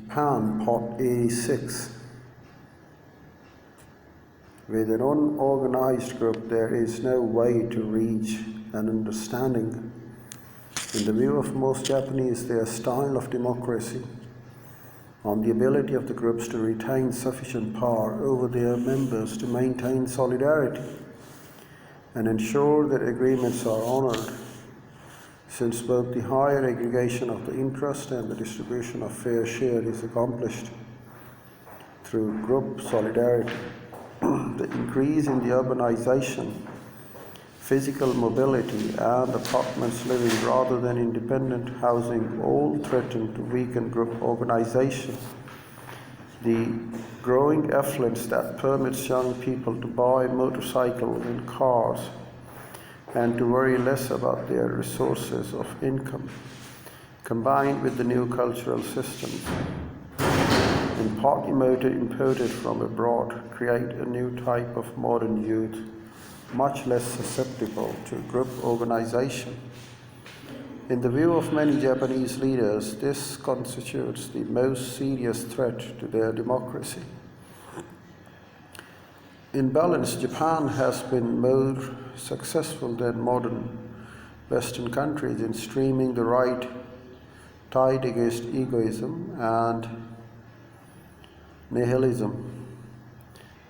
Japan, Part 86. With an unorganized group, there is no way to reach an understanding. In the view of most Japanese, their style of democracy on the ability of the groups to retain sufficient power over their members to maintain solidarity and ensure that agreements are honored, since both the higher aggregation of the interest and the distribution of fair share is accomplished through group solidarity. The increase in the urbanization, physical mobility, and apartments living rather than independent housing all threaten to weaken group organization. The growing affluence that permits young people to buy motorcycles and cars and to worry less about their resources of income, combined with the new cultural systems, in part imported from abroad, create a new type of modern youth, much less susceptible to group organization. In the view of many Japanese leaders, this constitutes the most serious threat to their democracy. In balance, Japan has been more successful than modern Western countries in streaming the right tide against egoism and nihilism.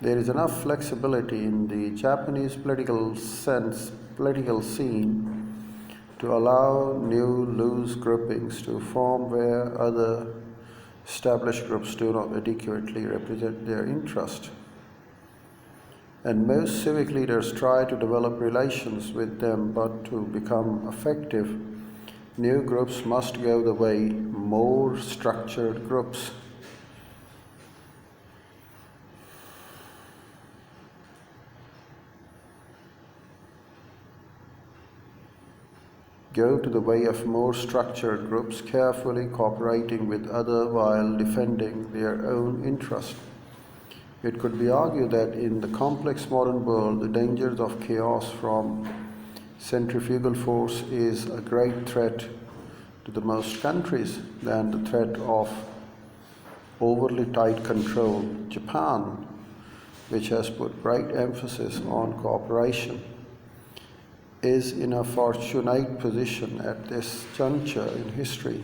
There is enough flexibility in the Japanese political scene to allow new loose groupings to form where other established groups do not adequately represent their interest. And most civic leaders try to develop relations with them, but to become effective, new groups must go the way more structured groups. Go to the way of more structured groups, carefully cooperating with others while defending their own interest. It could be argued that in the complex modern world, the dangers of chaos from centrifugal force is a great threat to the most countries than the threat of overly tight control. Japan, which has put great emphasis on cooperation, is in a fortunate position at this juncture in history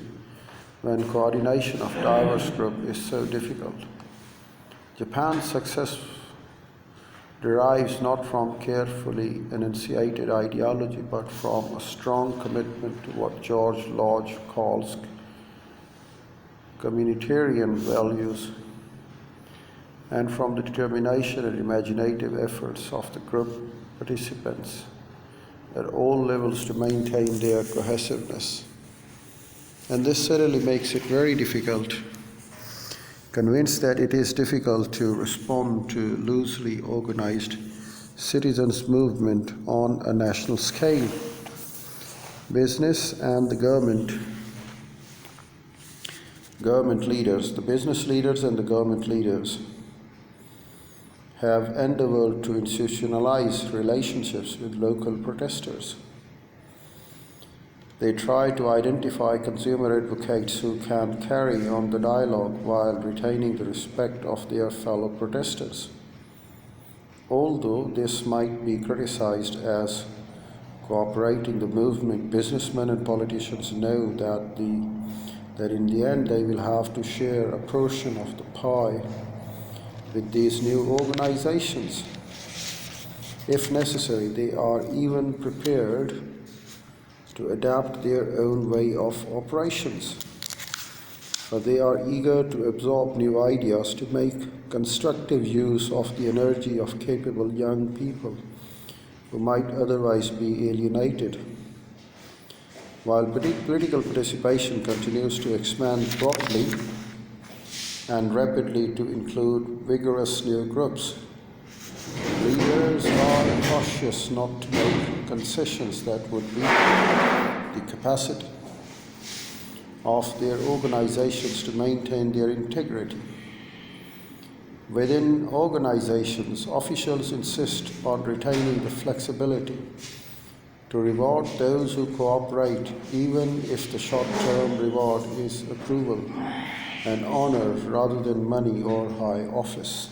when coordination of diverse groups is so difficult. Japan's success derives not from carefully enunciated ideology, but from a strong commitment to what George Lodge calls communitarian values, and from the determination and imaginative efforts of the group participants at all levels to maintain their cohesiveness. And this certainly makes it very difficult. Convinced that it is difficult to respond to loosely organized citizens' movement on a national scale. Business and the government leaders, the business leaders and the government leaders have endeavored to institutionalize relationships with local protesters. They try to identify consumer advocates who can carry on the dialogue while retaining the respect of their fellow protesters. Although this might be criticized as cooperating the movement, businessmen and politicians know that in the end they will have to share a portion of the pie with these new organizations. If necessary, they are even prepared to adapt their own way of operations. But they are eager to absorb new ideas to make constructive use of the energy of capable young people who might otherwise be alienated. While political participation continues to expand broadly and rapidly to include vigorous new groups, leaders are cautious not to make concessions that would weaken the capacity of their organizations to maintain their integrity. Within organizations, officials insist on retaining the flexibility to reward those who cooperate, even if the short-term reward is approval. and honor rather than money or high office.